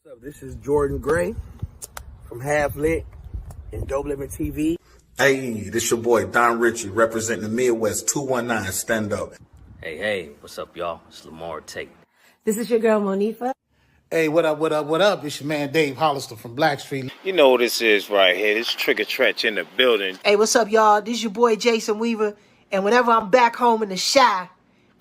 What's up? This is Jordan Gray from Half Lit and DopelivenTV. Hey, this your boy Don Ritchie representing the Midwest 219 Stand Up. Hey, what's up, y'all? It's Lamar Tate. This is your girl, Monifa. Hey, what up? It's your man Dave Hollister from Blackstreet. You know what this is right here. This Trigger Tretch in the building. Hey, what's up, y'all? This is your boy Jason Weaver. And whenever I'm back home in the Chi,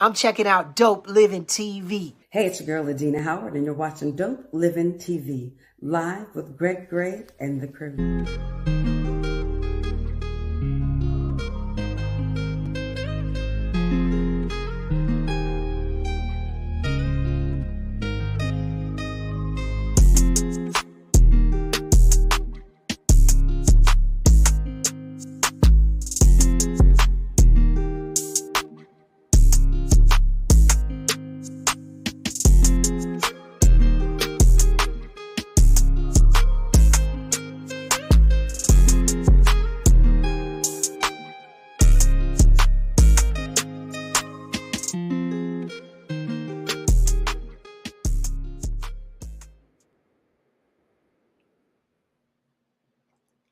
I'm checking out Dope Living TV. Hey, it's your girl, Adina Howard, and you're watching Dope Living TV, live with Greg Gray and the crew.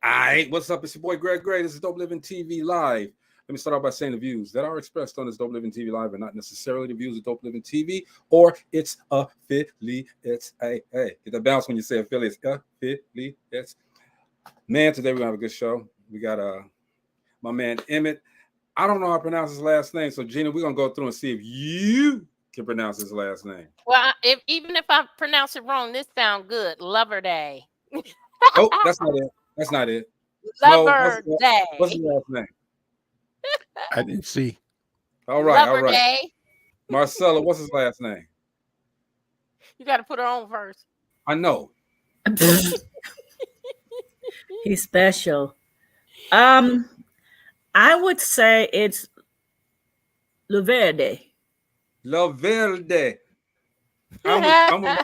Alright, what's up? It's your boy Greg Gray. This is Dope Living TV Live. Let me start off by saying the views that are expressed on this Dope Living TV Live are not necessarily the views of Dope Living TV or its affiliates. Hey, get that bounce when you say affiliates. Affiliates. Man, today we're gonna have a good show. We got my man Emmett. I don't know how to pronounce his last name, so Gina, we're gonna go through and see if you can pronounce his last name. Well, even if I pronounce it wrong, this sounds good. Loverde. Oh, that's not it. That's not it. Loverde. What's his last name? I didn't see. All right. Loverde. Marcella, what's his last name? You got to put her on first. I know. He's special. I would say it's Loverde. Loverde. I'm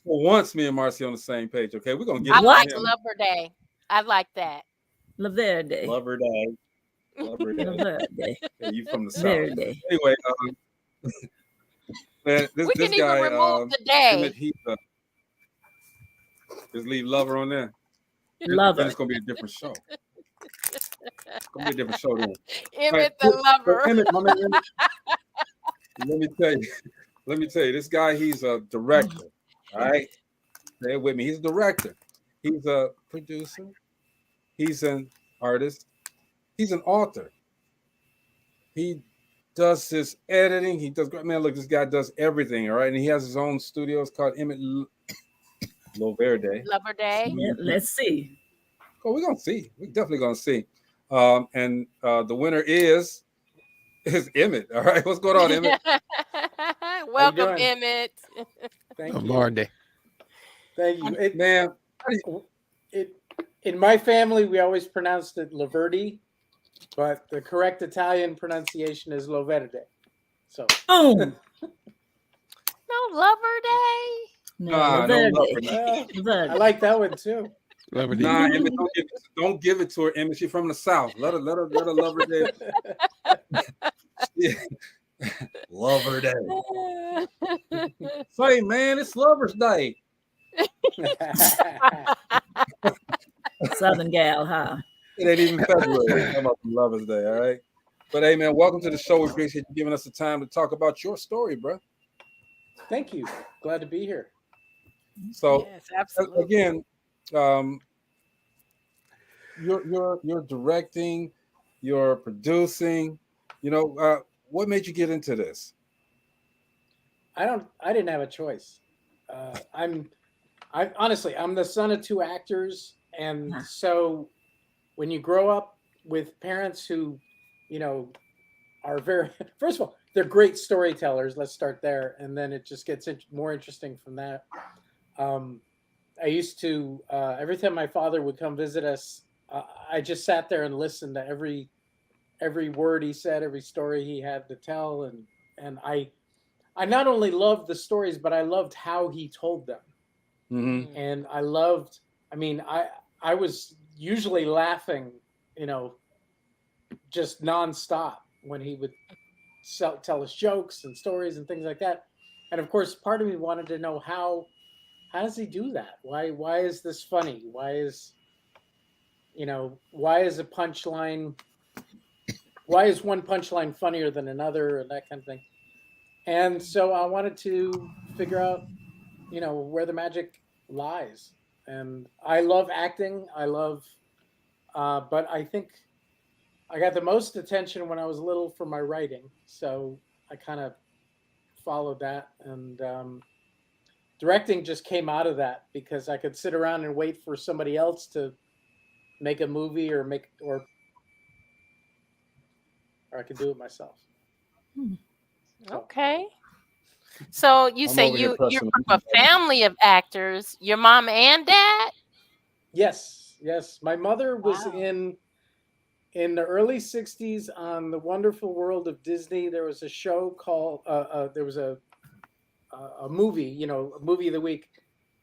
for once, me and Marcy on the same page. Okay, we're gonna get. I like Loverde. I like that. Loverde. Loverde. Loverde. Yeah, you from the south. Verde. Anyway, man, We this can guy, even remove the day. Just leave lover on there. Lover. It's gonna be a different show. It's gonna be a different show then. Emmett the lover. Emmett, my man, Emmett. Let me tell you, this guy, he's a director. All right, stay with me. He's a director. He's a producer. He's an artist. He's an author. He does his editing. He does, man, look, this guy does everything, all right? And he has his own studio. It's called Emmett Loverde. Loverde. Yeah, let's see. Oh, we're going to see. We're definitely going to see. And the winner is Emmett, all right? What's going on, Emmett? Welcome, Emmett. Thank you. Lord. Thank you. Man. In my family, we always pronounced it Loverde, but the correct Italian pronunciation is Loverde. So, Boom. No Loverde. No, Loverde. I like that one too. Loverde. Nah, Emmett, don't give it to her, Emmett. She's from the South. Let her love her day. Love her day. Say, man, it's Lover's Day. Southern gal, huh? It ain't even February. Come up from Lover's Day, all right? But hey, man, welcome to the show. We appreciate you giving us the time to talk about your story, bro. Thank you. Glad to be here. So, Yes, absolutely. again, you're directing, you're producing. You know, what made you get into this? I didn't have a choice. I'm the son of two actors, and so when you grow up with parents who, are very, first of all, they're great storytellers. Let's start there, and then it just gets more interesting from that. I used to every time my father would come visit us, I just sat there and listened to every word he said, every story he had to tell, and I not only loved the stories, but I loved how he told them. Mm-hmm. And I loved, I was usually laughing, just nonstop when he would tell us jokes and stories and things like that. And of course, part of me wanted to know how how does he do that? Why is this funny? Why is a punchline? Why is one punchline funnier than another, and that kind of thing? And so I wanted to figure out, where the magic lies. And I love acting. But I think I got the most attention when I was little for my writing. So I kind of followed that. And directing just came out of that because I could sit around and wait for somebody else to make a movie or I could do it myself. Okay. So you say you're from a family of actors. Your mom and dad? Yes. My mother was in the early '60s on The Wonderful World of Disney. There was a show called there was a movie, a movie of the week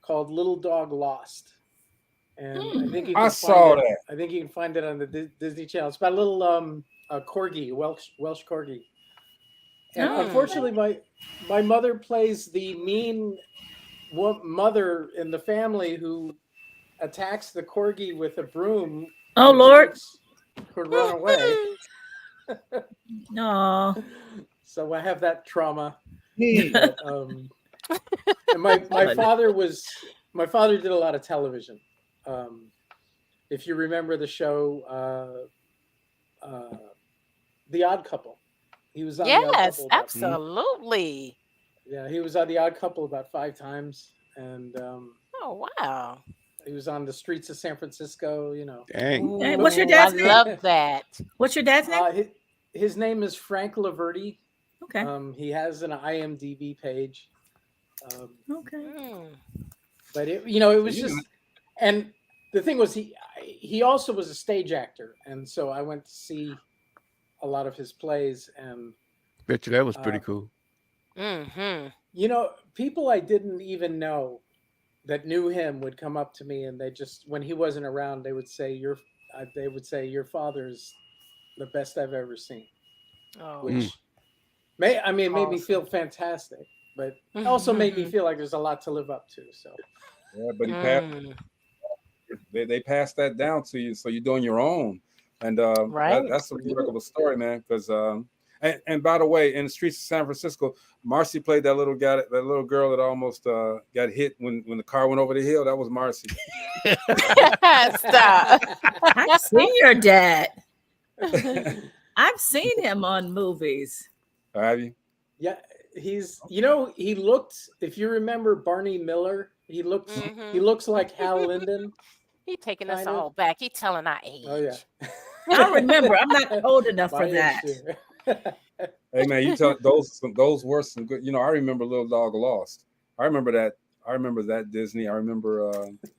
called Little Dog Lost. And I think you can I think you can find it on the Disney Channel. It's about a little corgi, Welsh corgi. And unfortunately, my mother plays the mean mother in the family who attacks the corgi with a broom. Oh, Lord. Could run away. No. So I have that trauma. But, and my father did a lot of television. If you remember the show, The Odd Couple. He was on The Odd Couple absolutely. Yeah, he was on The Odd Couple about 5 times, and oh wow, he was on the streets of San Francisco. Dang. Hey, what's your dad's name? I love that. What's your dad's name? His name is Frank Loverde. Okay. He has an IMDb page. Okay. But it was just, and the thing was he also was a stage actor, and so I went to see a lot of his plays, and bet you that was pretty cool. People I didn't even know that knew him would come up to me, and they just, when he wasn't around, they would say your father's the best I've ever seen. Which made me feel fantastic, but also made me feel like there's a lot to live up to. So yeah, but he passed. They passed that down to you, so you're doing your own. And that's a remarkable story, man. Because and by the way, in the streets of San Francisco, Marcy played that little girl that almost got hit when the car went over the hill. That was Marcy. Stop. I've seen your dad. I've seen him on movies. Have you? Yeah, he looked. If you remember Barney Miller, he looks like Hal Linden. He's taking us all back. He's telling our age. Oh yeah. I remember. I'm not old enough for that. Hey man, you tell those were some good. I remember Little Dog Lost. I remember that. I remember that Disney. I remember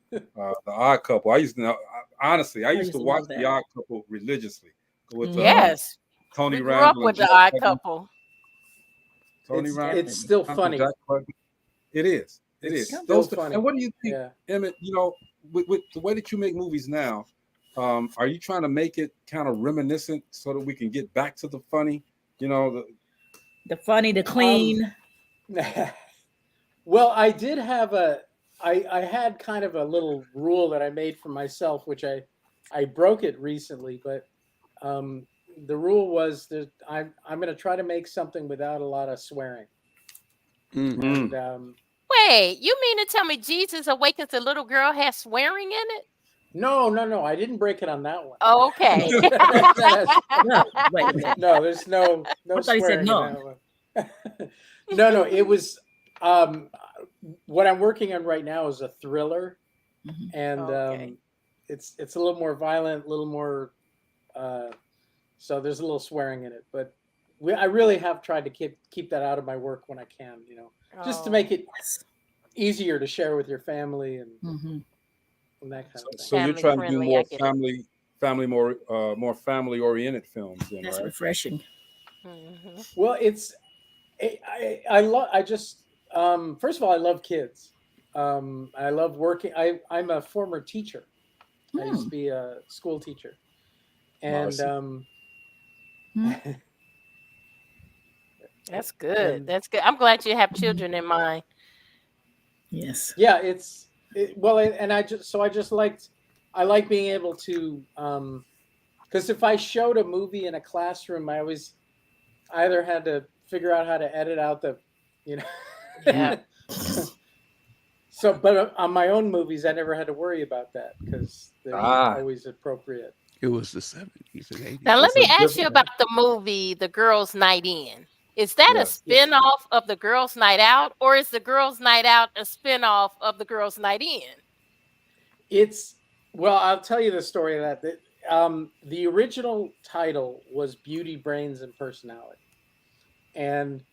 The Odd Couple. I used to watch The Odd Couple religiously. With yes, Tony we grew up with The Odd Couple. It's still funny. It is. It is. Still funny. And what do you think, Emmett? With the way that you make movies now, are you trying to make it kind of reminiscent so that we can get back to the funny? The funny, the clean. Well, I did have I had kind of a little rule that I made for myself, which I broke it recently, but the rule was that I'm going to try to make something without a lot of swearing. Mm-hmm. And, wait, you mean to tell me Jesus Awakens the Little Girl has swearing in it? No, I didn't break it on that one. Oh, okay. No, wait a minute. No, there's no I thought he said no. No, it was what I'm working on right now is a thriller, and it's a little more violent, a little more so there's a little swearing in it, but I really have tried to keep that out of my work when I can, just to make it easier to share with your family and that kind of thing. So you're trying to do more more family oriented films, then, That's right? refreshing. Well, first of all, I love kids. I love working. I'm a former teacher. I used to be a school teacher, and that's good. That's good. I'm glad you have children in mind. Yes. Yeah, and I like being able to, because if I showed a movie in a classroom, I either had to figure out how to edit out the, you know. Yeah. So, but on my own movies, I never had to worry about that because they're always appropriate. It was the 70s and 80s. Now let That's me a ask you different. about the movie The Girls' Night In. Is that a Yes. spin-off of The Girls' Night Out, or is The Girls' Night Out a spin-off of The Girls' Night In? Well, I'll tell you the story of that. The original title was Beauty, Brains, and Personality. And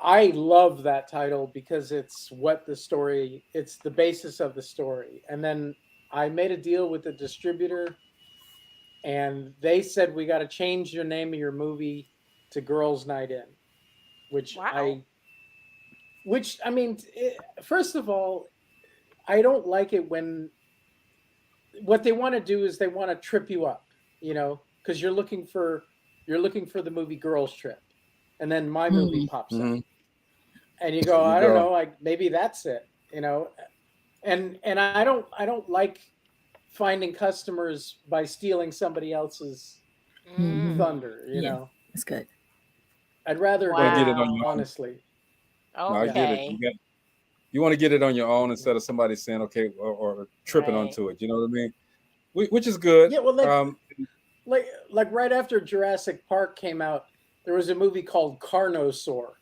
I love that title because it's the basis of the story. And then I made a deal with the distributor, and they said, we got to change your name of your movie to Girls' Night In, which I mean, first of all, I don't like it when what they want to do is they want to trip you up, you know, because you're looking for the movie Girls Trip, and then my movie pops up, and you go, I don't know, like maybe that's it, you know, and I don't like finding customers by stealing somebody else's thunder, you know. That's good. I'd rather get it on your own. honestly. Okay. No, I get it. You want to get it on your own instead of somebody saying, okay, or tripping onto it. You know what I mean? Which is good. Yeah, well, like right after Jurassic Park came out, there was a movie called Carnosaur,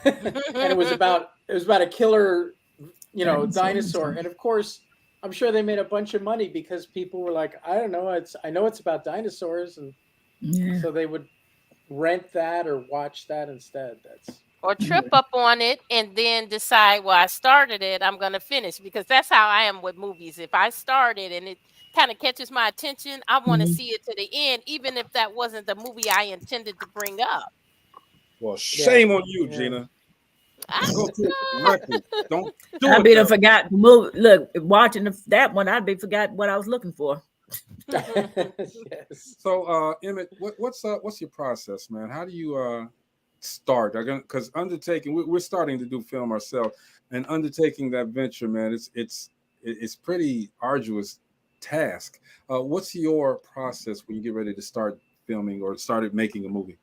and it was about a killer, you know, dinosaur. And of course, I'm sure they made a bunch of money because people were like, I don't know, I know it's about dinosaurs, and so they would rent that or watch that instead. Or trip up on it and then decide, well, I started it, I'm going to finish, because that's how I am with movies. If I start it and it kind of catches my attention, I want to see it to the end, even if that wasn't the movie I intended to bring up. Well, shame on you, Gina. Go to directly. Don't do I'd it. be the forgot movie. Look, watching that one, I'd be forgot what I was looking for. Yes. So, Emmett, what's your process, man? How do you start? Because we're starting to do film ourselves, and undertaking that venture, man, it's pretty arduous task. What's your process when you get ready to start filming or started making a movie?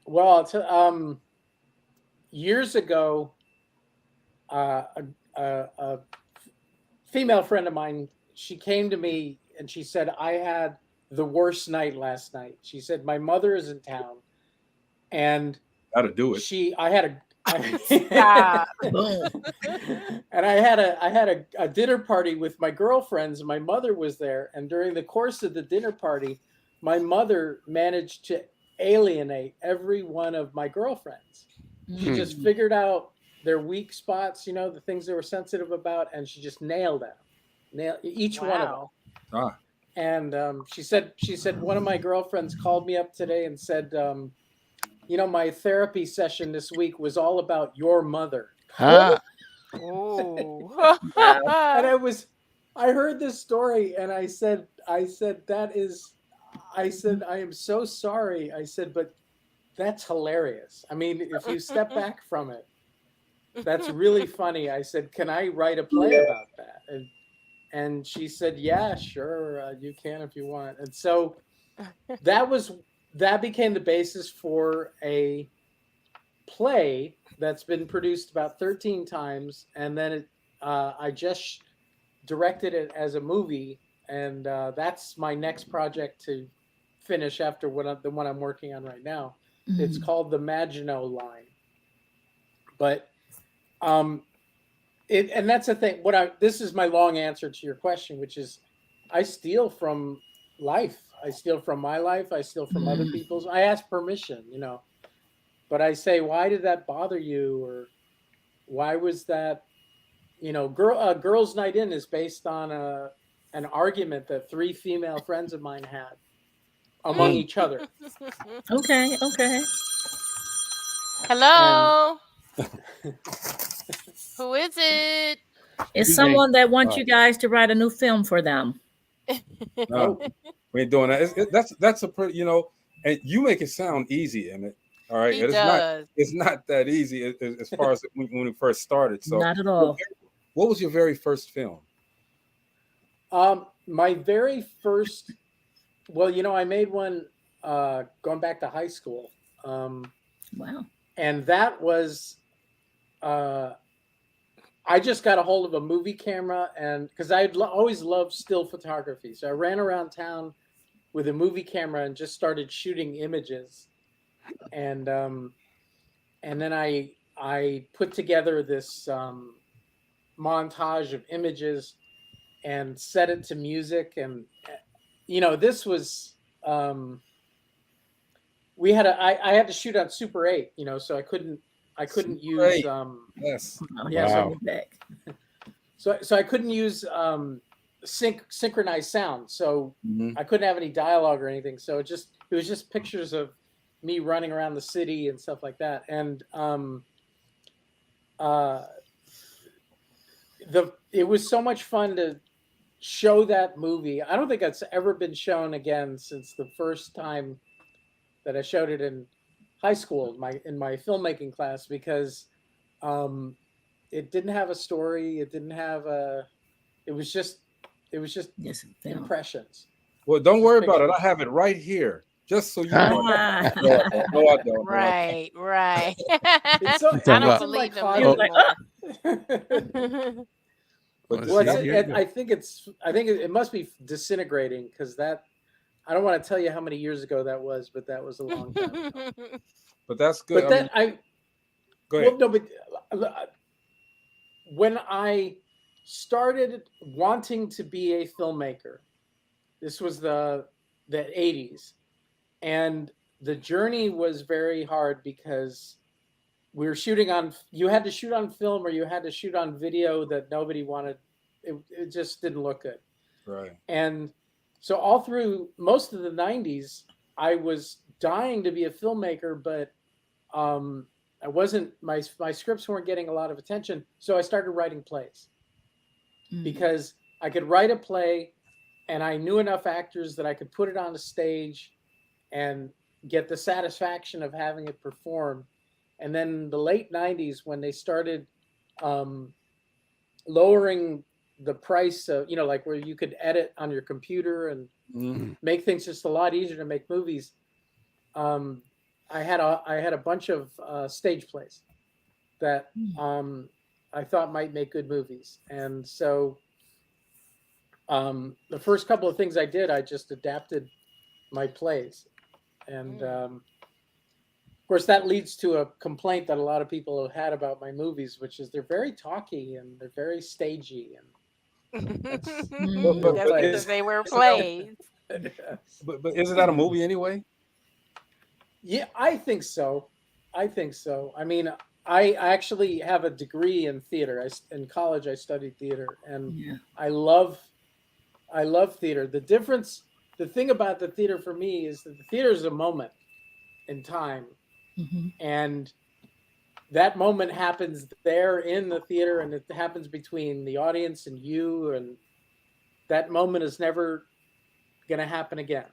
Well, years ago, a female friend of mine, she came to me and she said, I had the worst night last night. She said, my mother is in town, and how to do it. And I had a dinner party with my girlfriends, and my mother was there. And during the course of the dinner party, my mother managed to alienate every one of my girlfriends. She just figured out their weak spots, you know, the things they were sensitive about, and she just nailed them. Each one of them. And she said one of my girlfriends called me up today and said, you know, my therapy session this week was all about your mother. Oh. And I heard this story, and I said, I am so sorry. I said, but that's hilarious. I mean, if you step back from it, that's really funny. I said, can I write a play about that? And she said, yeah, sure, you can if you want. And so that became the basis for a play that's been produced about 13 times. And then I just directed it as a movie. And that's my next project to finish after the one I'm working on right now. It's called The Maginot Line. But and that's the thing. This is my long answer to your question, which is I steal from life. I steal from my life. I steal from other people's. I ask permission, you know, but I say, why did that bother you? Or why was that, you know, Girls' Night In is based on an argument that 3 female friends of mine had among each other. Okay. Hello. Who is it? It's someone that wants you guys to write a new film for them. No, we ain't doing that. That's a pretty, you know, and you make it sound easy, Emmett. All right, He and does. it's not that easy as far as when we first started. So, Not at all. what was your very first film? My very first, well, I made one going back to high school. Wow. And that was, I just got a hold of a movie camera, and because I'd always loved still photography. So I ran around town with a movie camera and just started shooting images. And then I put together this montage of images and set it to music. And this was I had to shoot on Super 8, so I couldn't use yes. yeah, Wow. so I couldn't use synchronized sound, so I couldn't have any dialogue or anything. So it was just pictures of me running around the city and stuff like that. And it was so much fun to show that movie. I don't think it's ever been shown again since the first time that I showed it in high school, in my filmmaking class, because it didn't have a story. It didn't have it was just impressions. Well, don't worry about it. I have it right here, just so you know. No, I don't. Right. I talking don't about- believe him Oh. anymore. Well, I think it must be disintegrating, because I don't want to tell you how many years ago that was, but that was a long time ago. But that's good. But then go ahead. Well, no, but when I started wanting to be a filmmaker, this was the 80s, and the journey was very hard because we were shooting you had to shoot on film, or you had to shoot on video that nobody wanted. It just didn't look good. Right. And so all through most of the 90s, I was dying to be a filmmaker, but I wasn't. My scripts weren't getting a lot of attention. So I started writing plays, because I could write a play, and I knew enough actors that I could put it on a stage and get the satisfaction of having it performed. And then the late 90s, when they started lowering the price of, like where you could edit on your computer and make things just a lot easier to make movies, I had a bunch of stage plays that I thought might make good movies. And so the first couple of things I did, I just adapted my plays. And of course, that leads to a complaint that a lot of people have had about my movies, which is they're very talky and they're very stagey. And that's because they were plays. But isn't that a movie anyway? Yeah, I think so. I mean, I actually have a degree in theater. In college, I studied theater, and I love theater. The thing about the theater for me is that the theater is a moment in time, and that moment happens there in the theater, and it happens between the audience and you, and that moment is never going to happen again.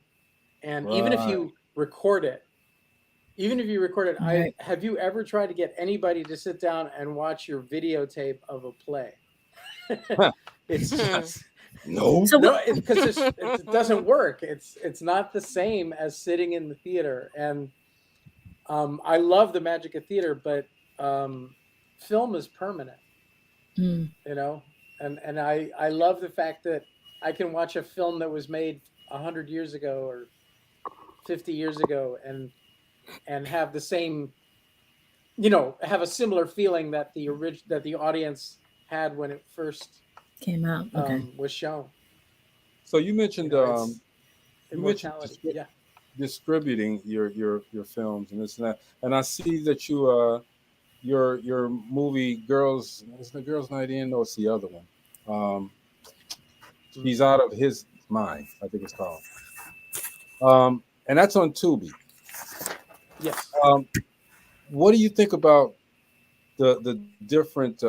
And even if you record it, have you ever tried to get anybody to sit down and watch your videotape of a play? It's just no, because it doesn't work. It's not the same as sitting in the theater. And I love the magic of theater, but film is permanent, and I love the fact that I can watch a film that was made 100 years ago or 50 years ago and have the same, have a similar feeling that the audience had when it first came out, was shown. So you mentioned immortality. Distributing your films and this and that, and I see that your movie Girls, is the Girls Night In, or it's the other one? He's Out of His Mind, I think it's called. And that's on Tubi. Yes. What do you think about the different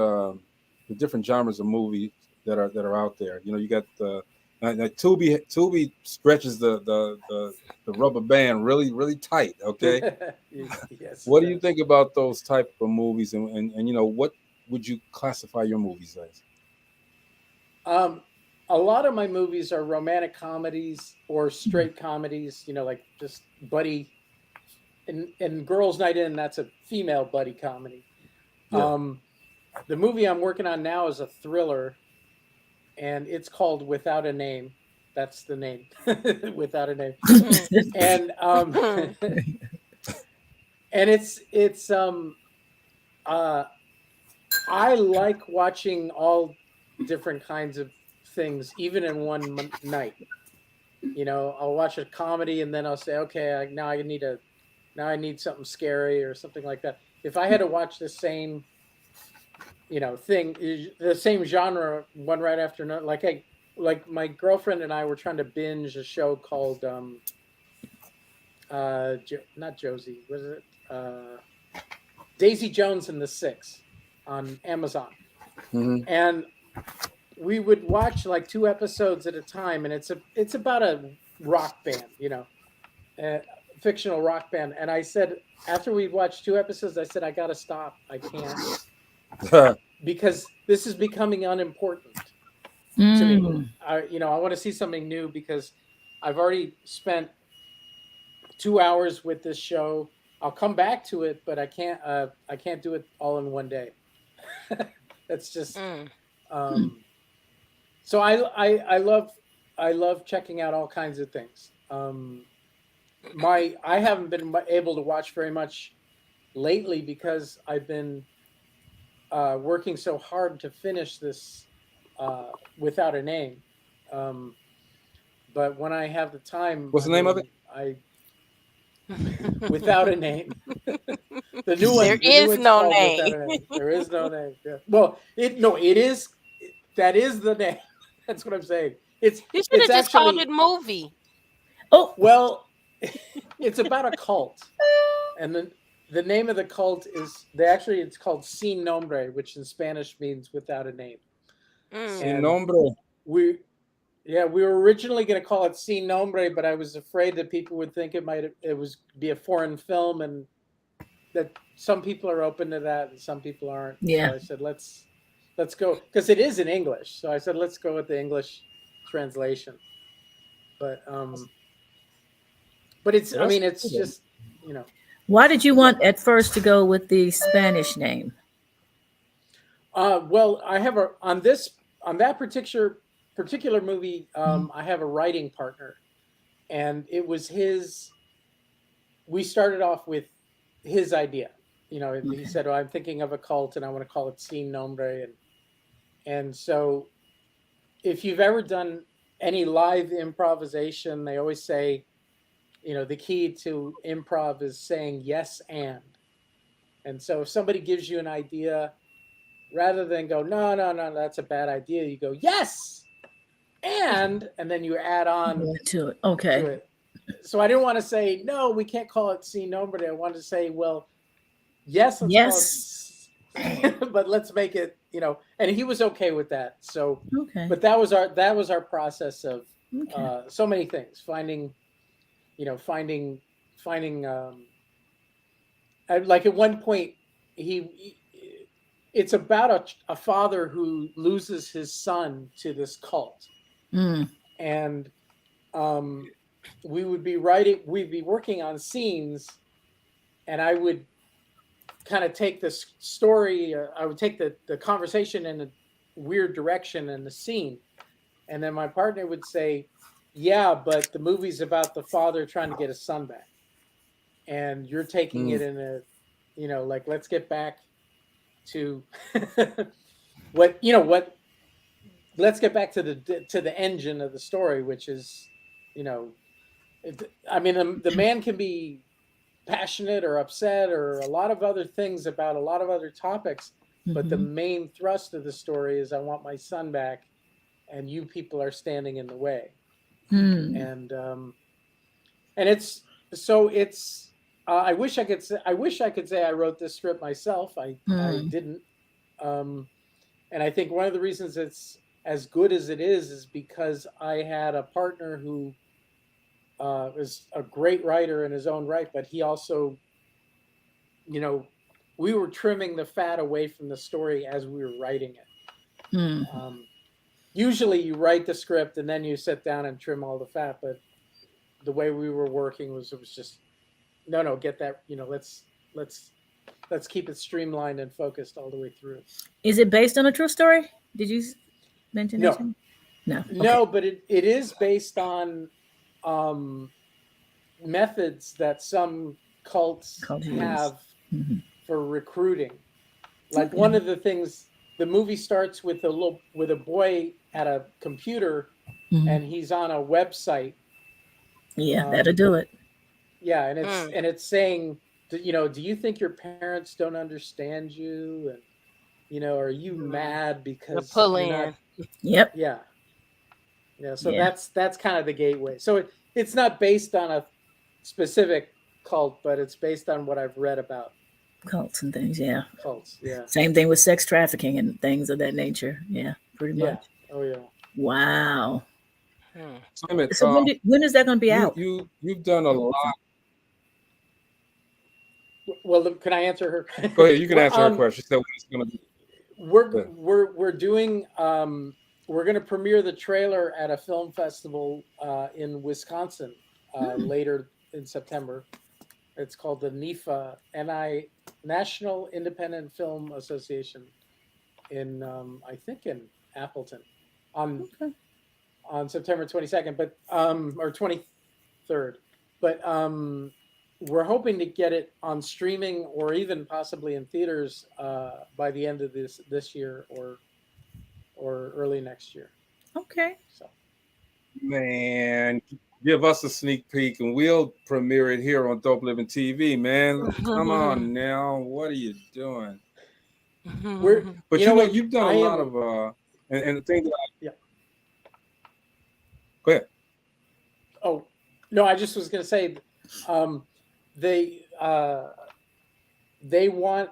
genres of movies that are out there? You got the Tubi stretches the rubber band really tight. Okay. Yes. What do you think about those type of movies, and you know, what would you classify your movies as? A lot of my movies are romantic comedies or straight comedies, you know, like just buddy. And Girls Night In, that's a female buddy comedy. Yeah. The movie I'm working on now is a thriller, and it's called Without a Name. That's the name, Without a Name. And and it's I like watching all different kinds of things, even in one night. You know, I'll watch a comedy and then I'll say, okay, now I need something scary or something like that. If I had to watch the same, you know, thing, the same genre, one right after another, like my girlfriend and I were trying to binge a show called not Josie, was it Daisy Jones and the Six on Amazon. Mm-hmm. And we would watch like 2 episodes at a time, and it's about a rock band, you know, a fictional rock band. And I said, after we watched 2 episodes, I said, I gotta stop. I can't because this is becoming unimportant to me. I want to see something new because I've already spent 2 hours with this show. I'll come back to it, but I can't do it all in one day. That's just so I love checking out all kinds of things. I haven't been able to watch very much lately because I've been working so hard to finish this Without a Name. But when I have the time, what's the name of it? Without a Name. The new one. There is no name. There is no name. Yeah. Well, it is. That is the name. That's what I'm saying. You should have just called it movie. Oh well, it's about a cult, and then the name of the cult is it's called Sin Nombre, which in Spanish means without a name. Sin Nombre. We were originally going to call it Sin Nombre, but I was afraid that people would think it was be a foreign film, and that some people are open to that and some people aren't. Yeah. So I said let's go, because it is in English. So I said let's go with the English translation. But it's it's just, you know. Why did you want at first to go with the Spanish name? Well, I have on that particular movie, I have a writing partner, and it was we started off with his idea. You know, he said, I'm thinking of a cult and I want to call it Sin Nombre. And so if you've ever done any live improvisation, they always say, you know, the key to improv is saying yes and so if somebody gives you an idea, rather than go, no, that's a bad idea, you go, yes, and then you add on to it. Okay. To it. So I didn't want to say, no, we can't call it Sin Nombre. I wanted to say, well, yes, let's call it, but let's make it, you know, and he was okay with that. So, okay. But that was our process of so many things, finding like at one point it's about a father who loses his son to this cult. And we'd be working on scenes, and I would kind of take this story, I would take the conversation in a weird direction in the scene, and then my partner would say, yeah, but the movie's about the father trying to get his son back, and you're taking it in a, you know, like, let's get back to let's get back to the engine of the story, which is, you know, the man can be passionate or upset or a lot of other things about a lot of other topics, but the main thrust of the story is, I want my son back, and you people are standing in the way. And it's I wish I could say I wrote this script myself. I didn't. And I think one of the reasons it's as good as it is because I had a partner who is a great writer in his own right, but he also, we were trimming the fat away from the story as we were writing it. Mm. Usually you write the script and then you sit down and trim all the fat, but the way we were working was just no, get that, let's keep it streamlined and focused all the way through. Is it based on a true story? Did you mention No. that? No. No, but it is based on methods that some cults have for recruiting. Like one of the things, the movie starts with a boy at a computer, and he's on a website. Yeah, that'll do it. Yeah, and it's saying, do you think your parents don't understand you? And are you mad because pull you're in? not... Yep. Yeah. Yeah. So that's kind of the gateway. So it's not based on a specific cult, but it's based on what I've read about cults and things. Yeah. Cults. Yeah. Same thing with sex trafficking and things of that nature. Yeah, pretty much. Oh yeah. Wow. So, Emmett, So when is that going to be out? You've done a lot. Well, can I answer her? Go ahead. You can answer her question. She said when it's going to be. We're doing. We're going to premiere the trailer at a film festival in Wisconsin later in September. It's called the NIFA, National Independent Film Association, in I think in Appleton, on September 22nd, but or 23rd. But we're hoping to get it on streaming or even possibly in theaters by the end of this year or early next year. Okay. So, man, give us a sneak peek and we'll premiere it here on Dope Living TV, man. Come on now. What are you doing? But you've done a lot of and the thing that Go ahead. Oh, no, I just was going to say they want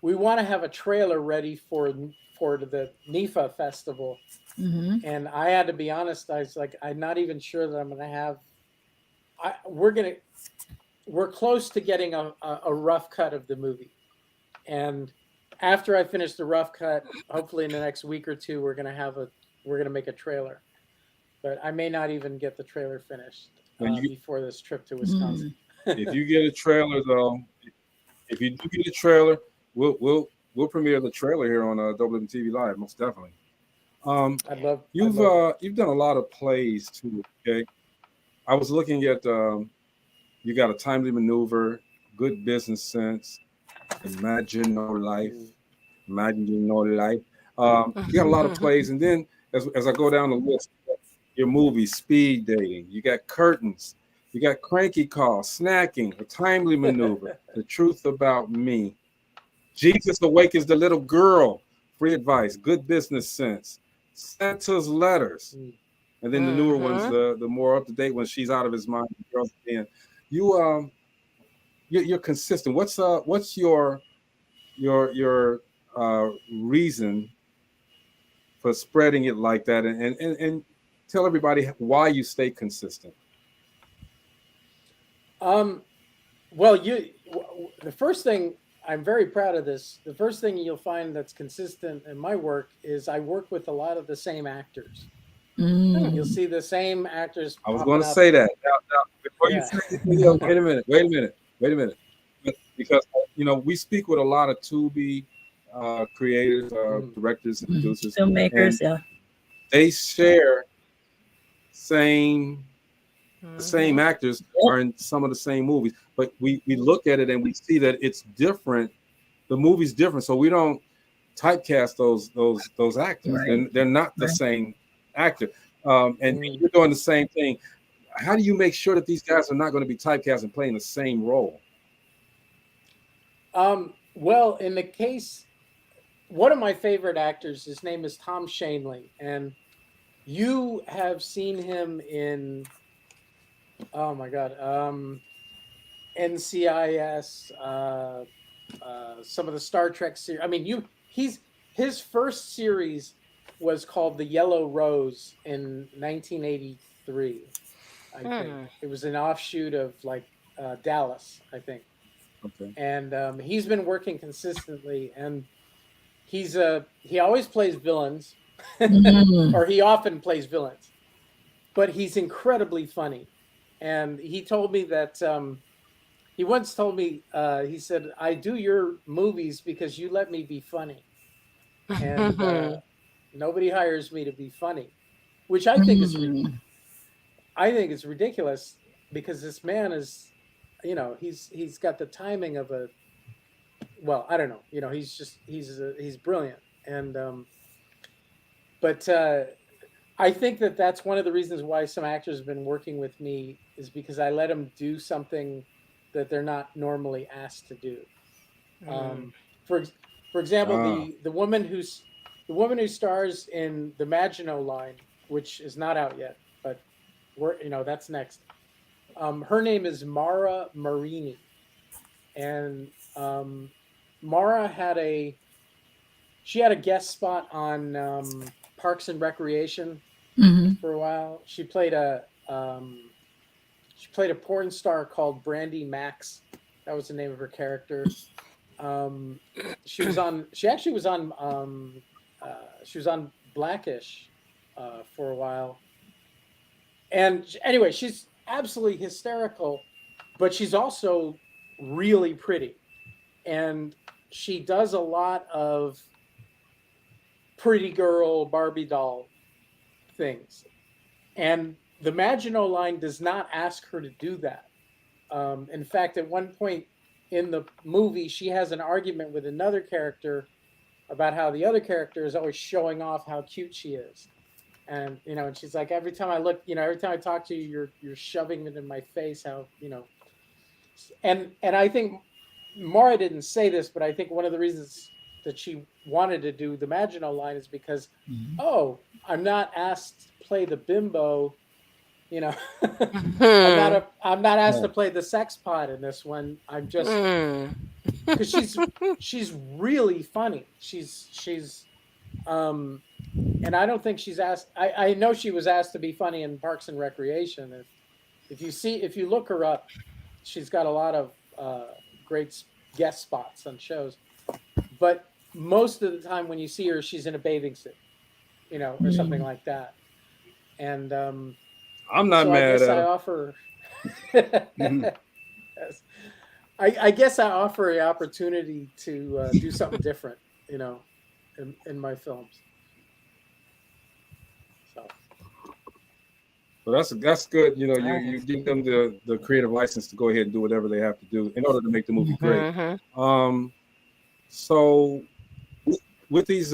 we want to have a trailer ready for the NIFA festival. And I had to be honest, I was like, I'm not even sure that I'm going to have we're close to getting a rough cut of the movie. And after I finish the rough cut, hopefully in the next week or two, we're going to make a trailer. But I may not even get the trailer finished before this trip to Wisconsin. If you get a trailer, though, if you do get a trailer, we'll premiere the trailer here on Dope Living TV Live, most definitely. You've done a lot of plays too. Okay, I was looking at you got A Timely Maneuver, Good Business Sense, Imagine No Life. You got a lot of plays, and then as I go down the list, your movies, Speed Dating, you got Curtains, you got Cranky Call, Snacking, A Timely Maneuver, The Truth About Me, Jesus Awakens the Little Girl, Free Advice, Good Business Sense, Santa's Letters, and then the newer ones, the more up to date ones, She's Out of His Mind, Girls Again. You're consistent. What's your reason for spreading it like that, and tell everybody why you stay consistent? Well, the first thing, I'm very proud of this. The first thing you'll find that's consistent in my work is I work with a lot of the same actors. You'll see the same actors. I was going to say that. Now, before you say, wait a minute. Because we speak with a lot of Tubi creators, directors, and producers, filmmakers. And they share the same actors are in some of the same movies, but we look at it and we see that it's different. The movie's different, so we don't typecast those actors. Right. They're not the same actor. And you're doing the same thing. How do you make sure that these guys are not going to be typecast and playing the same role? Well, in the case, one of my favorite actors, his name is Tom Shanley, and you have seen him in, oh my God, NCIS, some of the Star Trek series. I mean, his first series was called The Yellow Rose in 1983. I think it was an offshoot of like Dallas, I think. Okay. And he's been working consistently, and he always plays villains, or he often plays villains, but he's incredibly funny. And he told me that he once told me, he said, "I do your movies because you let me be funny, and nobody hires me to be funny," which I think is ridiculous, because this man is, you know, he's got the timing of a, well, I don't know, you know, he's brilliant. And but I think that that's one of the reasons why some actors have been working with me, is because I let them do something that they're not normally asked to do. For example, the woman who stars in the Maginot Line, which is not out yet, but that's next. Her name is Mara Marini, and Mara had a guest spot on Parks and Recreation for a while. She played a porn star called Brandy Max. That was the name of her character. She was on Blackish for a while. And anyway, she's absolutely hysterical, but she's also really pretty. And she does a lot of pretty girl Barbie doll things. And the Maginot Line does not ask her to do that. In fact, at one point in the movie, she has an argument with another character about how the other character is always showing off how cute she is. And, and she's like, every time I talk to you, you're shoving it in my face, how, and I think Mara didn't say this, but I think one of the reasons that she wanted to do the Maginot Line is because, I'm not asked to play the bimbo, I'm not asked to play the sex pot in this one. I'm just, because she's really funny. She's and I don't think she's asked. I know she was asked to be funny in Parks and Recreation. If you look her up, she's got a lot of great guest spots on shows. But most of the time when you see her, she's in a bathing suit, or something like that. And I'm not mad at her. I offer. I guess I offer the opportunity to do something different, in my films. So that's good. You give them the creative license to go ahead and do whatever they have to do in order to make the movie great. So with these,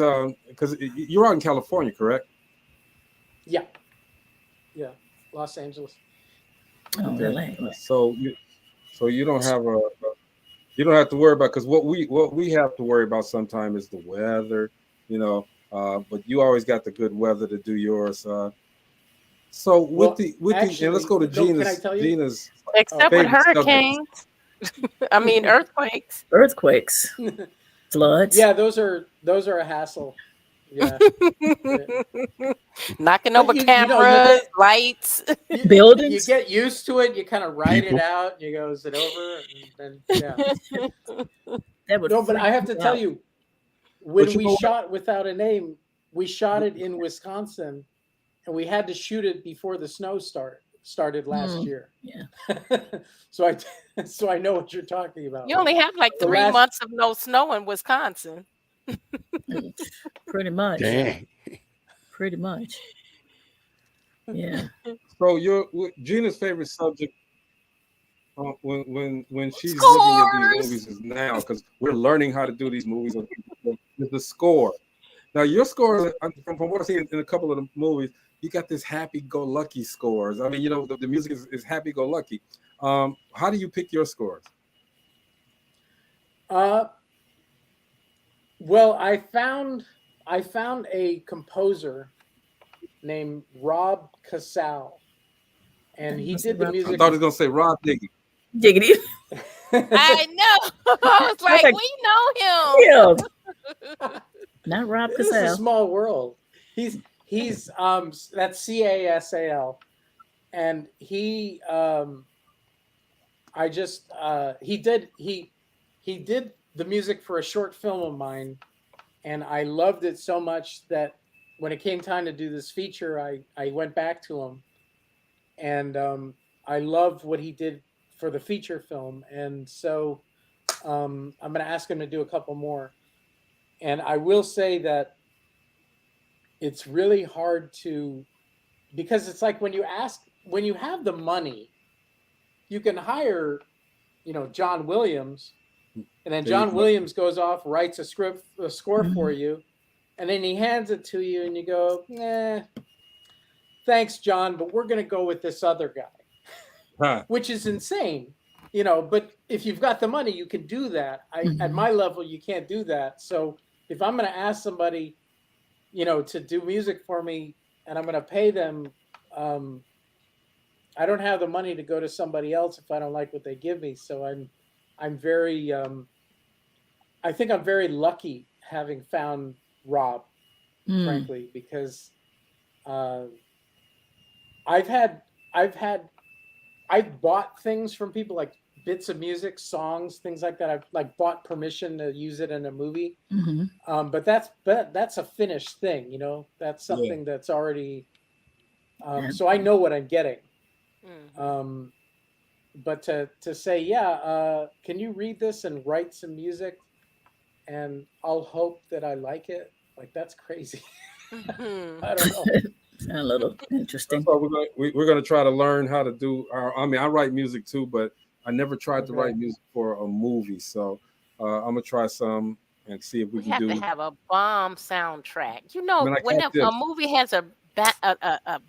because you're out in California, correct? Yeah, Los Angeles. Okay. So you don't have you don't have to worry about, because what we have to worry about sometimes is the weather, but you always got the good weather to do yours. So and let's go to Gina's except with hurricanes. I mean earthquakes. Floods. Yeah, those are a hassle. Yeah. Knocking over cameras, lights, buildings. You get used to it. You kind of write it out. And you go, is it over? And then, but I have to tell you, when we shot Without a Name, we shot it in Wisconsin, and we had to shoot it before the snow started last year. Yeah. So I know what you're talking about. You only have like 3 months of no snow in Wisconsin. Pretty much. Dang. Pretty much. Yeah. So Gina's favorite subject when she's looking at these movies is now, because we're learning how to do these movies, is the score. Now your score, from what I see in a couple of the movies, you got this happy-go-lucky scores. I mean, the music is happy-go-lucky. How do you pick your scores? Well, I found a composer named Rob Casal, and he did the music. I thought he was gonna say Rob Diggity. Diggity. I know. I was like, we know him. Not Rob This is a Casal. small world. He's that's CASAL, and he he did the music for a short film of mine, and I loved it so much that when it came time to do this feature, I went back to him, and I loved what he did for the feature film, and so I'm going to ask him to do a couple more. And I will say that it's really hard to, because it's like when you have the money, you can hire, John Williams, and then John Williams goes off, writes a score for you, and then he hands it to you, and you go, thanks, John, but we're going to go with this other guy, which is insane, but if you've got the money, you can do that. At my level, you can't do that. So if I'm going to ask somebody, to do music for me, and I'm going to pay them, I don't have the money to go to somebody else if I don't like what they give me. So I'm very, I think I'm very lucky having found Rob, frankly, because I've bought things from people, like bits of music, songs, things like that. I've bought permission to use it in a movie. But that's a finished thing, that's something that's already, so I know what I'm getting. But to say, can you read this and write some music, and I'll hope that I like it, like that's crazy. I don't know. A little interesting. So we're going to try to learn how to do I write music too, but I never tried to write music for a movie. So I'm going to try some and see if we can do. We have to have a bomb soundtrack. Whenever a movie has a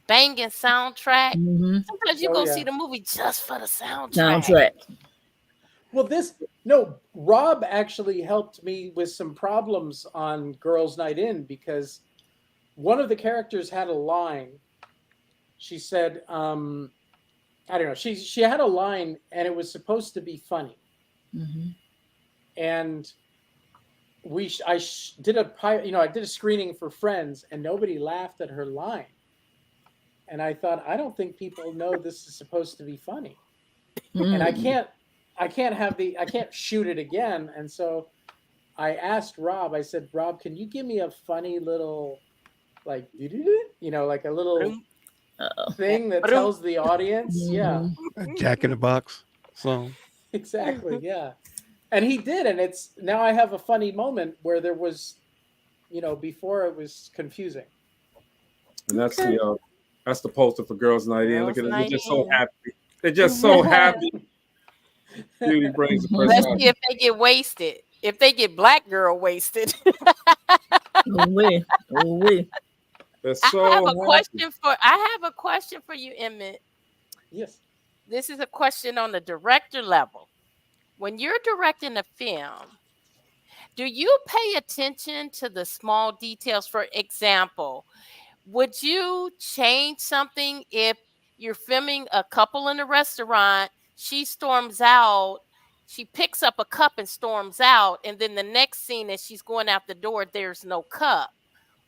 banging soundtrack, sometimes you go see the movie just for the soundtrack. Well, Rob actually helped me with some problems on Girls Night In, because one of the characters had a line. She said, I don't know, she had a line, and it was supposed to be funny. And I did a screening for friends, and nobody laughed at her line. And I thought, I don't think people know this is supposed to be funny. And I can't shoot it again. And so I asked Rob, I said, Rob, can you give me a funny little, like a little thing that tells the audience? Yeah. A Jack in the Box song. Exactly. Yeah. And he did. And now I have a funny moment where there was, before it was confusing. And that's the poster for Girls Night In. Look at it. They're just so happy. They're just so happy. Beauty brings the person. Let's see if they get wasted. If they get black girl wasted. They're so I have a question for you, Emmett. Yes. This is a question on the director level. When you're directing a film, do you pay attention to the small details? For example, would you change something if you're filming a couple in a restaurant? She storms out, she picks up a cup and storms out, and then the next scene as she's going out the door, there's no cup.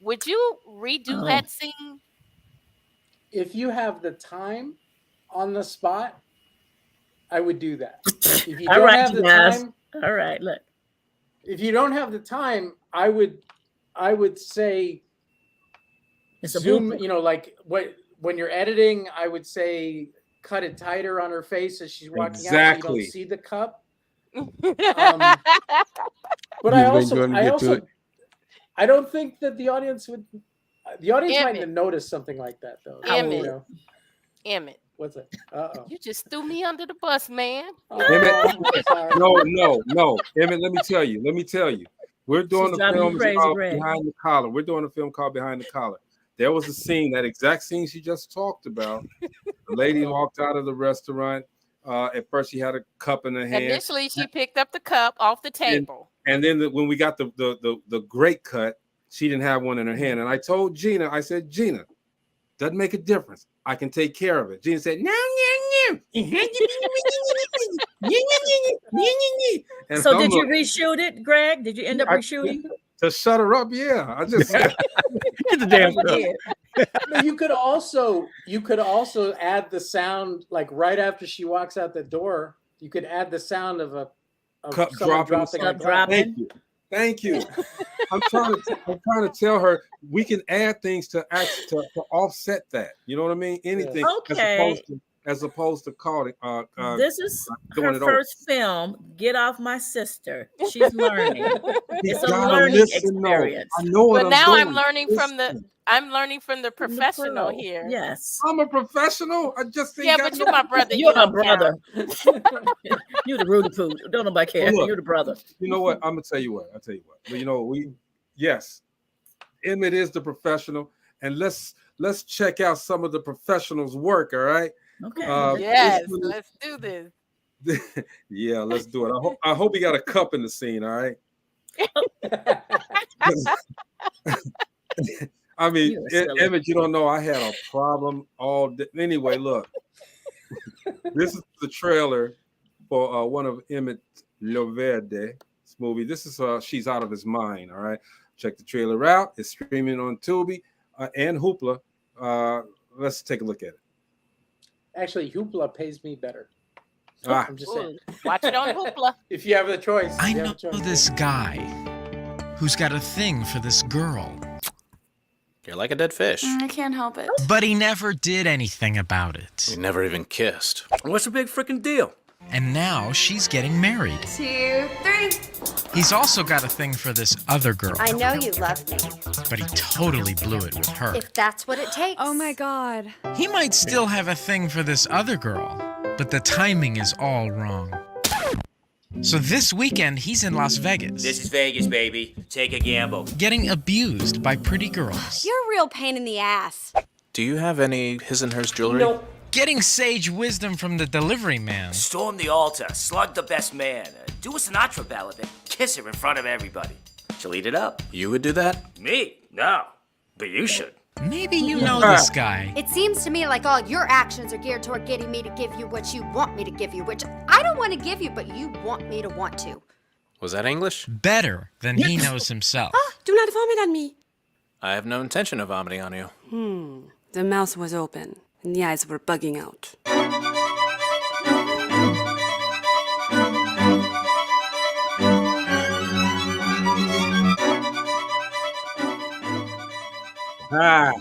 Would you redo that scene? If you have the time on the spot, I would do that. If you don't have the time, all right, look. If you don't have the time, I would say zoom, like when you're editing, I would say cut it tighter on her face as she's walking out, so you don't see the cup. But I don't think that the audience would. The audience might notice something like that, though. Emmett. What's it? You just threw me under the bus, man. Emmett, no. Emmett, let me tell you. We're doing a film called Behind the Collar. We're doing a film called Behind the Collar. There was a scene, that exact scene she just talked about. The lady walked out of the restaurant. At first, she had a cup in her hand. Initially, she picked up the cup off the table. And then when we got the great cut, she didn't have one in her hand. And I told Gina, I said, Gina, doesn't make a difference. I can take care of it. Gina said, no. So did you reshoot it, Greg? Did you end up reshooting? To shut her up, yeah. I just Get the damn cup. No, you could also add the sound like right after she walks out the door. You could add the sound of cup someone dropping. a glass. Thank you. I'm trying to tell her we can add things to offset that. You know what I mean? Anything Okay. as opposed to calling. This is doing her it over. first film. Get off my sister. She's learning. It's a gotta learning listen, no. experience. I know what But I'm now doing. I'm learning from the professional pro. here. Yes. I'm a professional. I just think Yeah, but you're my brother. You're You my don't brother. You the Rudy Poo. Don't nobody care. Well, look, You're the brother. You know what? I'm gonna tell you what. I'll tell you what. But you know, yes, Emmett is the professional, and let's check out some of the professionals' work. All right. Okay. Yes, let's do this. Yeah, let's do it. I hope he got a cup in the scene. All right. I mean, Emmett, you don't know I had a problem all day. Anyway, look, this is the trailer for one of Emmett Loverde's movie. This is She's Out of His Mind. All right, check the trailer out. It's streaming on Tubi and Hoopla. Let's take a look at it. Actually, Hoopla pays me better. Ah. I'm just saying. Watch it on Hoopla. If you have the choice. I know this guy who's got a thing for this girl. You're like a dead fish. I can't help it. But he never did anything about it. We never even kissed. What's the big freaking deal? And now she's getting married. 2, 3. He's also got a thing for this other girl. I know you love me. But he totally blew it with her. If that's what it takes. Oh my God. He might still have a thing for this other girl, but the timing is all wrong. So this weekend, he's in Las Vegas. This is Vegas, baby. Take a gamble. Getting abused by pretty girls. You're a real pain in the ass. Do you have any his and hers jewelry? Nope. Getting sage wisdom from the delivery man. Storm the altar, slug the best man, do a Sinatra ballad, then kiss her in front of everybody. She'll eat it up. You would do that? Me? No. But you should. Maybe you know this guy. It seems to me like all your actions are geared toward getting me to give you what you want me to give you, which I don't want to give you, but you want me to want to. Was that English? Better than he knows himself. Do not vomit on me. I have no intention of vomiting on you. The mouth was open and the eyes were bugging out.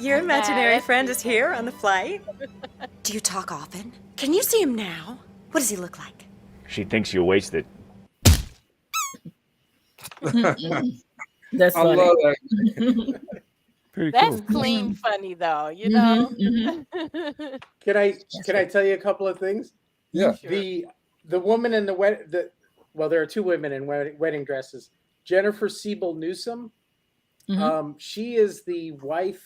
Your imaginary friend is here on the flight? Do you talk often? Can you see him now? What does he look like? She thinks you're wasted. That's funny. I love that. That's clean funny though, you know. Can I tell you a couple of things? Yeah. The woman in well, there are two women in wedding dresses. Jennifer Siebel Newsom. She is the wife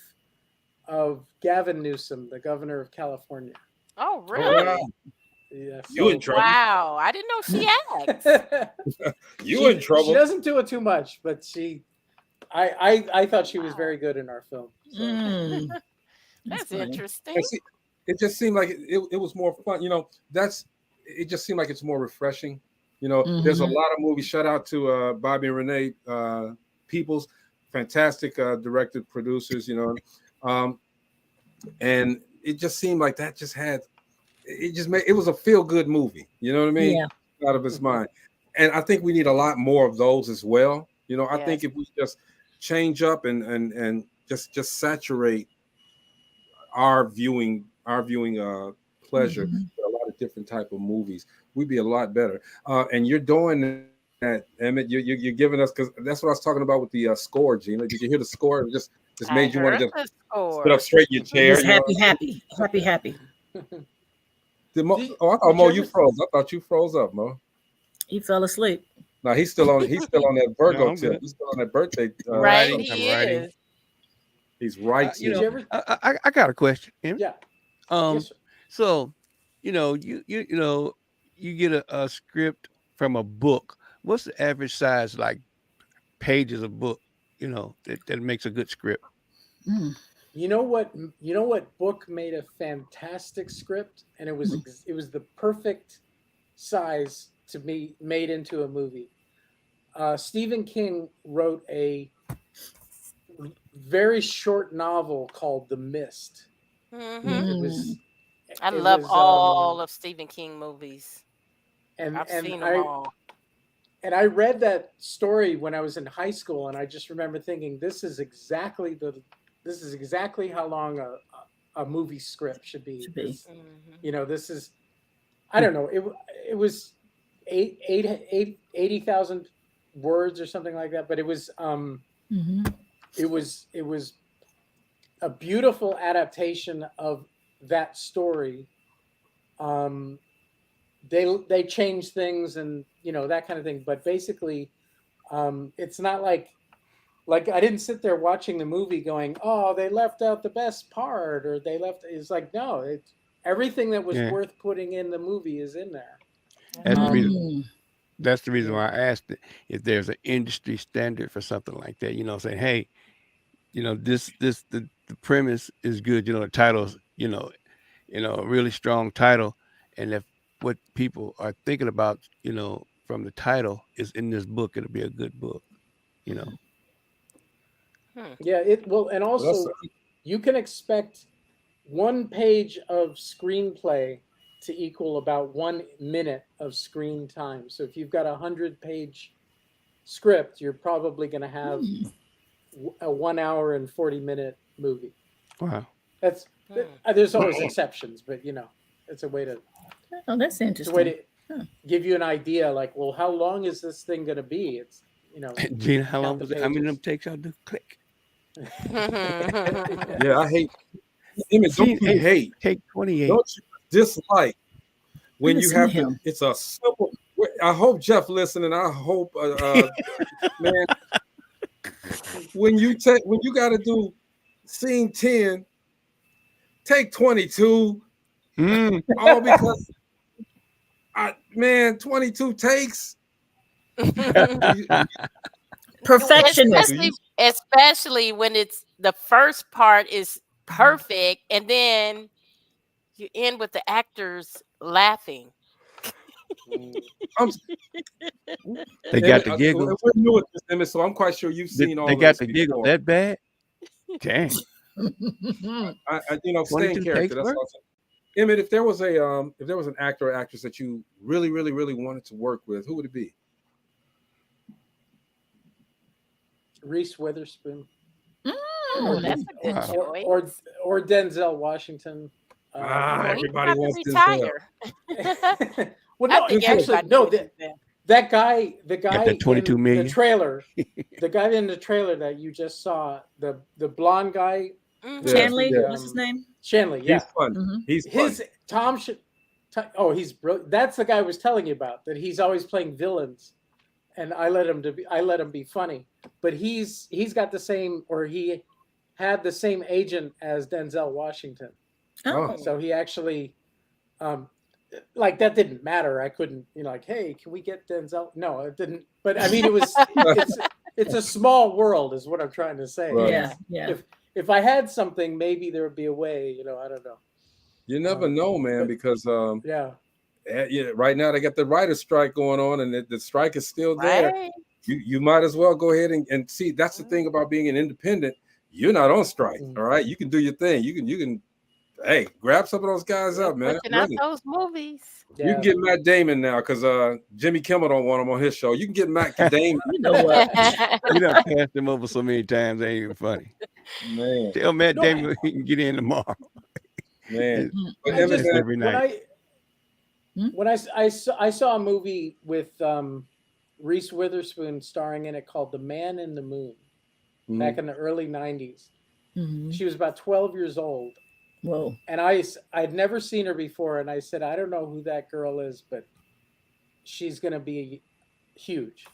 of Gavin Newsom, the governor of California. Oh, really? Wow. Yeah, You in trouble. Wow, I didn't know she acts. You in trouble. She doesn't do it too much, but I thought she was very good in our film. So. That's interesting. It just seemed like it was more fun. You know, it just seemed like it's more refreshing. You know, there's a lot of movies. Shout out to Bobby and Renee Peoples, fantastic directed producers. You know, and it just seemed like that just had. It was a feel-good movie. You know what I mean? Yeah. Out of his mind. And I think we need a lot more of those as well. You know, I think if we just change up and just saturate our viewing pleasure with a lot of different type of movies, we'd be a lot better. And you're doing that, Emmett. You're giving us, because that's what I was talking about with the score, Gina. Did you hear the score? It just made you want to just sit up straight in your chair. Just happy. I thought Mo, you froze. I thought you froze up, Mo. He fell asleep. No, he's still on that Virgo tip. He's still on that birthday. Right, he is. He's right. I got a question. Yeah. Yes, so, you know, you get a script from a book. What's the average size, like, pages of book, you know, that makes a good script? You know what book made a fantastic script, and it was the perfect size to be made into a movie. Stephen King wrote a very short novel called The Mist. Mm-hmm. It was. I It love was, all of Stephen King movies. and I've and seen I them all. and I read that story when I was in high school, and I just remember thinking, this is exactly how long a movie script should be. This, you know, this is, I don't know, it was 80,000 words or something like that, but it was it was a beautiful adaptation of that story. They changed things and, you know, that kind of thing, but basically it's not like I didn't sit there watching the movie going, oh, they left out the best part, or it's like, no, it's everything that was worth putting in the movie is in there. That's the reason why I asked it, if there's an industry standard for something like that, you know, saying, hey, you know, the premise is good, you know, the title's, you know, a really strong title. And if what people are thinking about, you know, from the title is in this book, it'll be a good book, you know. Yeah, it will. And also, you can expect 1 page of screenplay to equal about 1 minute of screen time. So if you've got a 100-page script, you're probably going to have a 1 hour and 40-minute movie. Wow. That's there's always exceptions, but, you know, it's a way to. Oh, that's interesting. It's a way to give you an idea, like, well, how long is this thing going to be? It's, you know. Gina, how long was it? How many of them takes y'all do? Click. Yeah, I hate. Emmett, don't you hate? Take 28. Don't you dislike when you have to? It's a simple. I hope Jeff listening. I hope, man. When you got to do scene 10, take 22. All because, 22 takes. Perfectionist. Especially when it's the first part is perfect, and then you end with the actors laughing. They got the giggles. We're new at this, Emmett, so I'm quite sure you've seen all. They got the giggles that bad. Dang. You know, stay in character. That's all. Emmett, if there was an actor or actress that you really, really, really wanted to work with, who would it be? Reese Witherspoon. That's a good choice. Or Denzel Washington. Everybody wants to retire. Well, no, actually, no. That guy, the guy that 22 million. In the trailer, the guy in the trailer that you just saw, the blonde guy, Shanley. What's his name? Shanley. Yeah, he's fun. He's fun. He's brilliant. That's the guy I was telling you about. That he's always playing villains, and I let him be funny. But he's got the same, or he had the same agent as Denzel Washington. Oh. So he actually, like, that didn't matter. I couldn't, you know, like, hey, can we get Denzel? No, it didn't. But I mean, it's a small world, is what I'm trying to say. Right. Yeah. If I had something, maybe there would be a way. You know, I don't know. You never know, man, because yeah. Right now they got the writer's strike going on, and the strike is still there. Right. You might as well go ahead and see. That's the thing about being an independent. You're not on strike, all right? You can do your thing. You can. Hey, grab some of those guys up, man. Looking at those movies. You can get Matt Damon now because Jimmy Kimmel don't want him on his show. You can get Matt Damon. You know what? You done passed him over so many times. Ain't even funny. Man, tell Matt Damon he can get in tomorrow. Man, every night. When I saw a movie with Reese Witherspoon starring in it called The Man in the Moon back in the early 90s. She was about 12 years old. Whoa. And I'd never seen her before, and I said, I don't know who that girl is, but she's going to be huge.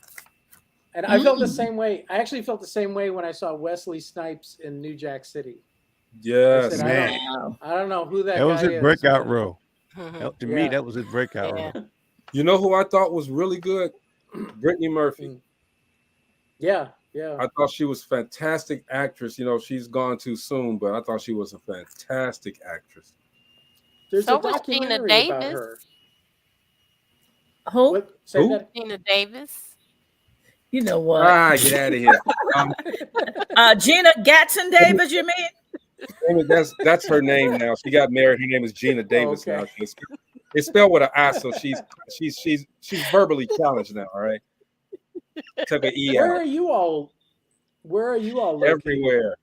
And I felt the same way. I actually felt the same way when I saw Wesley Snipes in New Jack City. Yes, said, man. I don't know who that That was guy his is. breakout role. To me, that was his breakout role. You know who I thought was really good? Brittany Murphy. Yeah. I thought she was a fantastic actress. You know, she's gone too soon, but I thought she was a fantastic actress. There's So a was Gina documentary about Davis. her. Who? Say that? Gina Davis. You know what? Get out of here. Gina Gatson Davis, you mean? That's her name now. She got married. Her name is Gina Davis now. It's spelled with an I, so she's verbally challenged now. All right. Took an E Where out. are you all? Where are you all located? Everywhere.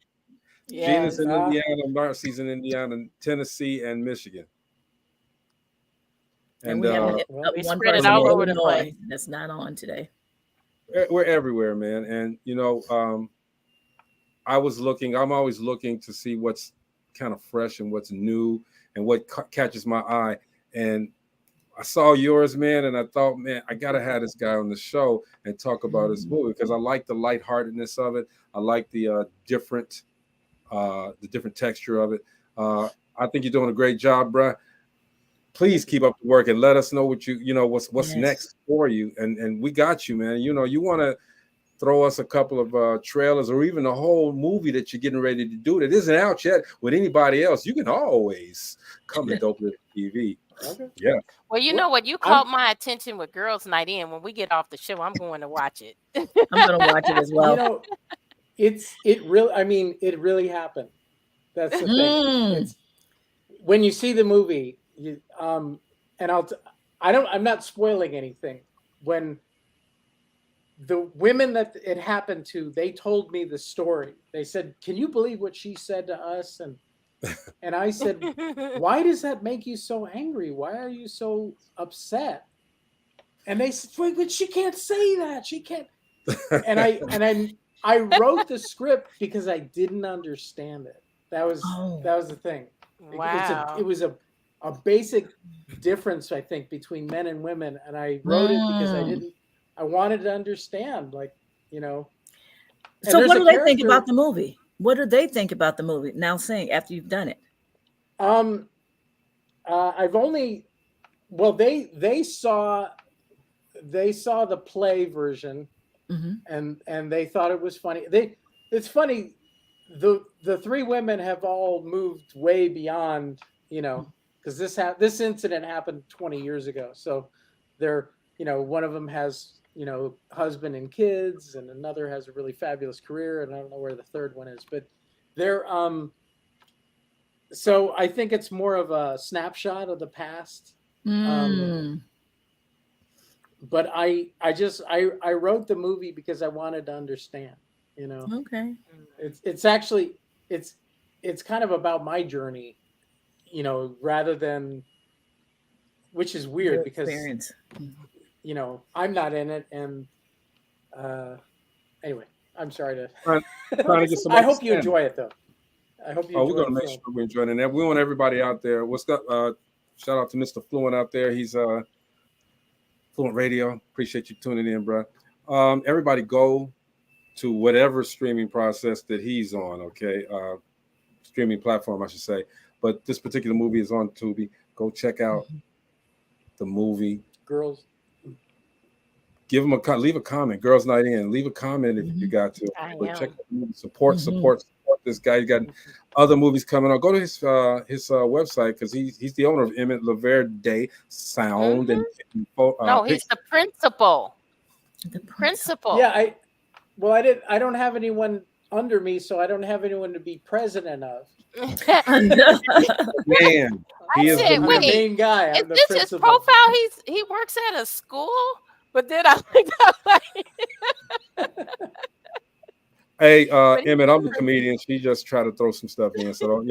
Yes. Gina's in Indiana, Marcy's in Indiana, Tennessee, and Michigan. And we have we one spread it person all in over the Illinois place. that's not on today. We're everywhere, man. And I'm always looking to see what's kind of fresh and what's new and what catches my eye. And I saw yours, man, and I thought, man, I gotta have this guy on the show and talk about his movie because I like the lightheartedness of it. I like the different texture of it. I think you're doing a great job, bruh. Please keep up the work and let us know what's next for you. And we got you, man. You want to throw us a couple of trailers or even the whole movie that you're getting ready to do that isn't out yet with anybody else. You can always come to Dope Living TV. Okay. Yeah. Well, you know what? You caught my attention with Girls Night In. When we get off the show, I'm going to watch it. I'm going to watch it as well. You know, it really happened. That's the thing. It's, when you see the movie, I'm not spoiling anything. When the women that it happened to, they told me the story. They said, "Can you believe what she said to us?" And I said, "Why does that make you so angry? Why are you so upset?" And they said, "Wait, but she can't say that. She can't." And I wrote the script because I didn't understand it. That was the thing. Wow. It was a basic difference, I think, between men and women, and I wrote it because I wanted to understand, So what do they think about the movie? What do they think about the movie now, saying after you've done it? They saw the play version, and they thought it was funny. It's funny. The three women have all moved way beyond, because this incident happened 20 years ago. So they're, one of them has, husband and kids, and another has a really fabulous career, and I don't know where the third one is, but they're so I think it's more of a snapshot of the past. But I wrote the movie because I wanted to understand, Okay. It's actually it's kind of about my journey, rather than, which is weird Your because experience. I'm not in it, and anyway, I'm sorry to. Trying to get some I hope you understanding. enjoy it though. I hope you. We're enjoy going to the make film. sure we're enjoying it. And we want everybody out there. What's up? Shout out to Mr. Fluent out there. He's Fluent Radio. Appreciate you tuning in, bro. Everybody go to whatever streaming process that he's on, okay? Streaming platform, I should say. But this particular movie is on Tubi. Go check out the movie. Girls. Leave a comment. Girls Night In. Leave a comment if you got to. But check out the movie. Support this guy. He's got other movies coming on. Go to his website because he's the owner of Emmett Loverde Sound and no, he's the principal. The principal. Yeah, I don't have anyone under me, so I don't have anyone to be president of. Man, he is the main guy. Is this his profile? He works at a school, but then I think Hey, Emmett, I'm the comedian. She just tried to throw some stuff in, so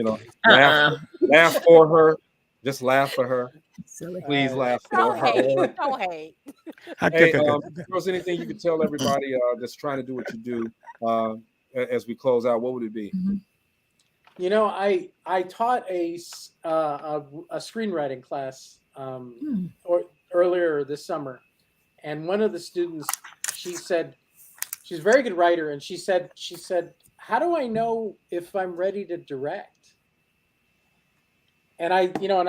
laugh for her. Just laugh for her. Please laugh for her. Don't hate. Hey, if there's anything you could tell everybody that's trying to do what you do as we close out, what would it be? I taught a screenwriting class earlier this summer, and one of the students, she said, she's a very good writer, and she said, "How do I know if I'm ready to direct?" And I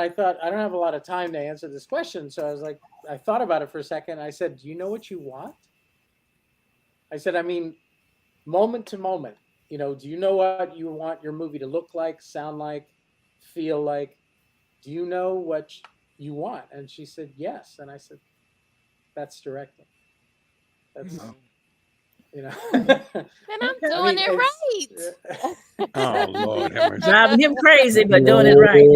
thought, I don't have a lot of time to answer this question, so I was like, I thought about it for a second. I said, "Do you know what you want?" I said, I mean, moment to moment. Do you know what you want your movie to look like, sound like, feel like? Do you know what you want? And she said, yes. And I said, that's directing. You know. Then I'm doing it right. Oh Lord, have mercy. Driving him crazy, but doing it right.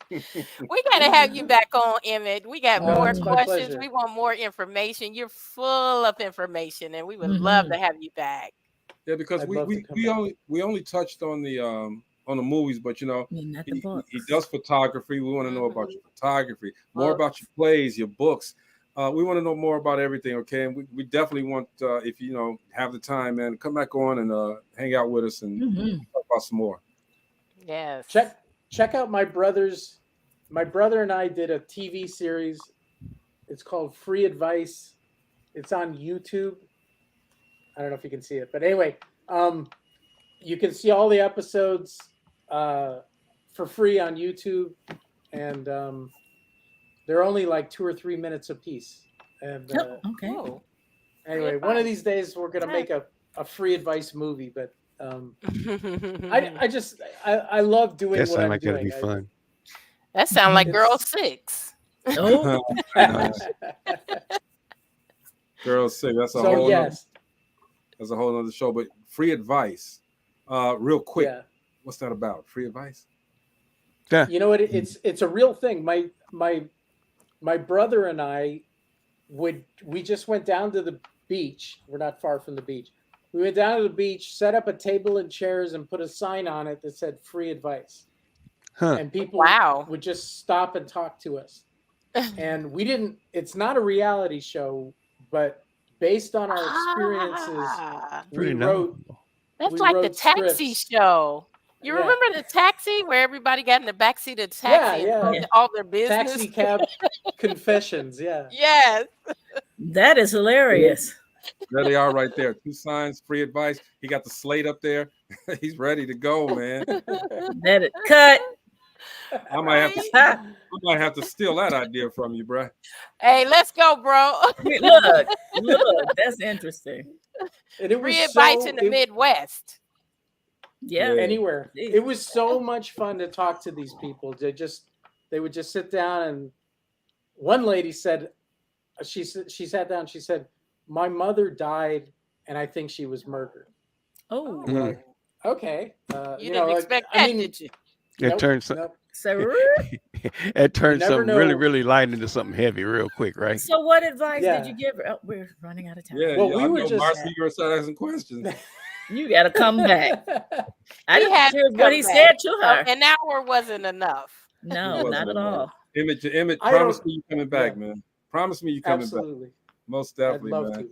We gotta have you back on, Emmett. We got more it's my questions. pleasure. We want more information. You're full of information, and we would love to have you back. Yeah, because I'd love to come back. we only touched on the movies, but you know, Not the he books. does photography. We want to know about your photography, more about your plays, your books. We want to know more about everything, okay? And we definitely want, if you know, have the time, man, come back on and hang out with us and talk about some more. Yes. Check out my brother's. My brother and I did a TV series. It's called Free Advice. It's on YouTube. I don't know if you can see it, but anyway, you can see all the episodes for free on YouTube, and they're only like 2 or 3 minutes a piece. And Okay. anyway, one of these days we're gonna make a Free Advice movie, but I love doing That what sounds I'm like that'll doing. be fun. That sounds like Girl 6. Oh. Girl 6. That's a So, whole. yes. That's a whole other show. But Free Advice, real quick. Yeah. What's that about? Free Advice? Yeah. You know what? It's a real thing. My brother and I we just went down to the beach. We're not far from the beach. We went down to the beach, set up a table and chairs, and put a sign on it that said "Free Advice." Huh. And people Wow. would just stop and talk to us. And we didn't. It's not a reality show, but based on our experiences, Pretty we nice. wrote. That's we like the wrote Taxi scripts. show. You Yeah. remember the Taxi where everybody got in the backseat of the taxi and told all their business? Taxi cab confessions. Yeah. Yes. That is hilarious. There they are right there. 2 signs, Free Advice. He got the slate up there. He's ready to go, man. That it cut. I might have to steal that idea from you, bruh. Hey, let's go, bro. Look, that's interesting. And it was Free advice so- in the it- Midwest. Yeah. Anywhere. It was so much fun to talk to these people. They would just sit down, and one lady said, she sat down, she said, "My mother died and I think she was murdered." Oh. Like, okay. You didn't expect that, did you? It turns nope. So, it turns never something really, know. really light into something heavy real quick, right? so what advice Yeah. did you give her? Oh, we're running out of time. Yeah, Well, yeah, we I were know just- Marcy, you were starting asking questions. You got to come back. I He didn't had hear to what come he back. said to her. An hour wasn't enough. No, not at all. Emmett, I promise don't- me you coming back, yeah. man. Promise me you coming Absolutely. back. Most I'd definitely, love man. to.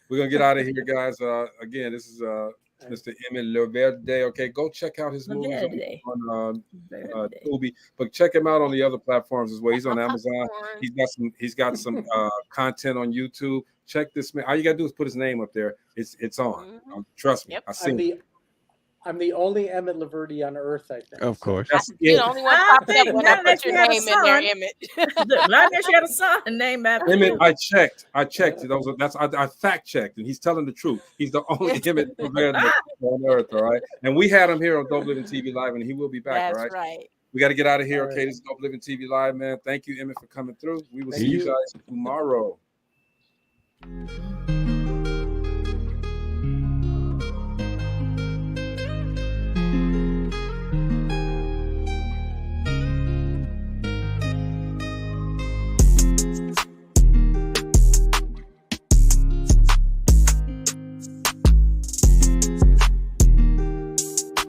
We're gonna get out of here, guys. Again, this is Mr. Emmett Loverde. Okay, go check out his movies Loverde. on Tubi, but check him out on the other platforms as well. He's on Amazon. He's got some content on YouTube. Check this man. All you gotta do is put his name up there. It's on. Trust me. Yep. I seen. I'm the only Emmett Loverde on earth, I think. Of course. That's You're it. the only one I popped up think when I now that put your you have a name in there, son- Emmett. Look, I guess she had a son named after Emmett, you. I checked. I fact checked, and he's telling the truth. He's the only Emmett Loverde on earth. All right, and we had him here on Dope Living TV Live, and he will be back. That's all right. right. We got to get out of here. All Okay, this is Dope Living TV Live, man. Thank you, Emmett, for coming through. We will Thank see you you. guys tomorrow.